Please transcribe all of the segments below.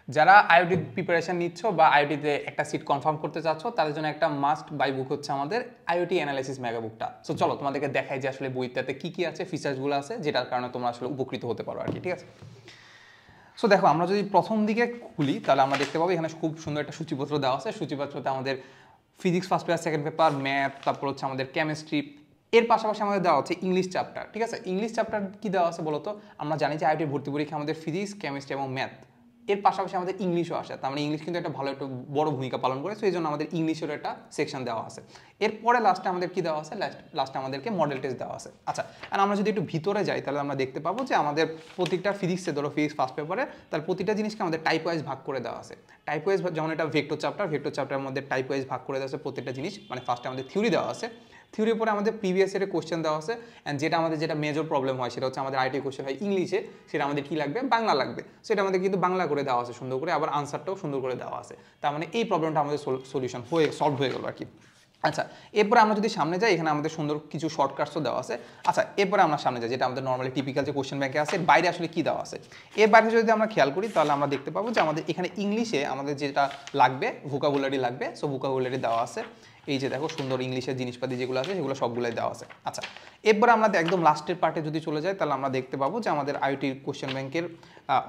যারা IoT preparation নিচ্ছ বা আইওটিতে একটা সিট কনফার্ম করতে চাচ্ছ তাদের জন্য একটা মাস্ট বাই বুক হচ্ছে আমাদের আইওটি অ্যানালাইসিস মেগা বুকটা। সো চলো তোমাদেরকে দেখাই যে আসলে বইটাতে কি কি আছে, ফিচার্সগুলো আছে, যেটার কারণে তোমরা আসলে উপকৃত হতে পারো আর কি। ঠিক আছে, সো দেখো আমরা যদি প্রথম দিকে খুলি তাহলে আমরা দেখতে পাবো এখানে খুব সুন্দর একটা সূচিপত্র দেওয়া আছে। সূচিপত্রতে আমাদের physics first paper, second paper, math, তারপর হচ্ছে আমাদের কেমিস্ট্রি, এর পাশাপাশি আমাদের দেওয়া হচ্ছে ইংলিশ চ্যাপ্টার। ঠিক আছে, ইংলিশ চ্যাপ্টার কি দেওয়া আছে বলতো? আমরা জানি যে আইআইটি ভর্তি পরীক্ষা আমাদের ফিজিক্স, কেমিস্ট্রি এবং ম্যাথ, এর পাশাপাশি আমাদের ইংলিশও আসে। তার মানে ইংলিশ কিন্তু একটা ভালো একটা বড় ভূমিকা পালন করে। সো এই জন্য আমাদের ইংলিশেরও একটা সেকশন দেওয়া আছে। এরপরে লাস্টে আমাদের কি দেওয়া আছে? লাস্টে আমাদেরকে মডেল টেস্ট দেওয়া আছে। আচ্ছা, আর আমরা যদি একটু ভিতরে যাই তাহলে আমরা দেখতে পাবো যে আমাদের প্রত্যেকটা ফিজিক্সে, ধরো ফিজিক্স ফার্স্ট পেপারে, তার প্রতিটা জিনিসকে আমাদের টাইপ ওয়াইজ ভাগ করে দেওয়া আছে। টাইপ ওয়াইজ, যেমন এটা ভেক্টর চ্যাপ্টারের মধ্যে টাইপ ওয়াইজ ভাগ করে দেওয়া আছে প্রত্যেকটা জিনিস। মানে ফার্স্টে আমাদের থিওরি দেওয়া আছে, থিওরির পরে আমাদের প্রিভিয়াস ইয়ারের কোশ্চেন দেওয়া আছে, অ্যান্ড যেটা মেজর প্রবলেম হয় সেটা হচ্ছে আমাদের আইটি কোশ্চেন হয় ইংলিশে, সেটা আমাদের কি লাগবে? বাংলা লাগবে। সেটা আমাদের কিন্তু বাংলা করে দেওয়া আছে সুন্দর করে, আবার আনসারটাও সুন্দর করে দেওয়া আছে। তার মানে এই প্রবলেমটা আমাদের সলিউশন সলভ হয়ে গেল আর কি। আচ্ছা, এরপরে আমরা যদি সামনে যাই, এখানে আমাদের সুন্দর কিছু শর্টকাটসও দেওয়া আছে। আচ্ছা, এরপরে আমরা সামনে যাই, যেটা আমাদের নর্মালি টিপিক্যাল যে কোশ্চেন ব্যাংকে আছে, বাইরে আসলে কি দেওয়া আছে। এর বাইরে যদি আমরা খেয়াল করি তাহলে আমরা দেখতে পাবো যে আমাদের এখানে ইংলিশে আমাদের যেটা লাগবে, ভোকাবুলারি লাগবে। সো ভোকাবুলারি দেওয়া আছে। এই যে দেখো সুন্দর ইংলিশের জিনিসপাতি যেগুলো আছে সেগুলো সবগুলোই দেওয়া আছে। আচ্ছা, এরপরে আমরা একদম লাস্টের পার্টে যদি চলে যাই তাহলে আমরা দেখতে পাবো যে আমাদের আইওটির কোশ্চেন ব্যাংকের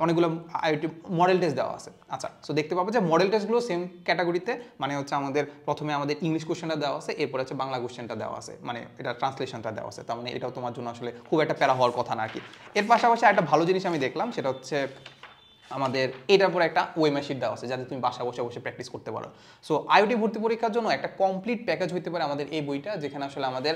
অনেকগুলো আইওটি মডেল টেস্ট দেওয়া আছে। আচ্ছা, সো দেখতে পাবো যে মডেল টেস্টগুলো সেম ক্যাটাগরিতে, মানে হচ্ছে আমাদের প্রথমে আমাদের ইংলিশ কোশ্চেনটা দেওয়া আছে, এরপর হচ্ছে বাংলা কোশ্চেনটা দেওয়া আছে, মানে এটা ট্রান্সলেশনটা দেওয়া আছে। তার মানে এটাও তোমার জন্য আসলে খুব একটা প্যারা হওয়ার কথা না আর কি। এর পাশাপাশি একটা ভালো জিনিস আমি দেখলাম, সেটা হচ্ছে আমাদের এটার পরে একটা ওএমআর শিট দেওয়া আছে, যাতে তুমি বাসা বসে বসে প্র্যাকটিস করতে পারো। সো আইওটি ভর্তি পরীক্ষার জন্য একটা কমপ্লিট প্যাকেজ হইতে পারে আমাদের এই বইটা, যেখানে আসলে আমাদের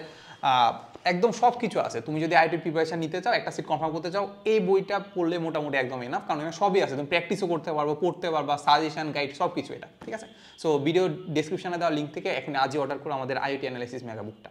একদম সব কিছু আছে। তুমি যদি আইওটি প্রিপারেশন নিতে চাও, একটা সিট কনফার্ম করতে চাও, এই বইটা পড়লে মোটামুটি একদম এনাফ, কারণ এখানে সবই আছে। তুমি প্র্যাকটিসও করতে পারবো, পড়তে পারবা, সাজেশন গাইড সব কিছু এটা। ঠিক আছে, সো ভিডিও ডেসক্রিপশনে দেওয়া লিঙ্ক থেকে এখানে আজই অর্ডার করো আমাদের আইওটি অ্যানালাইসিস মেগা বুকটা।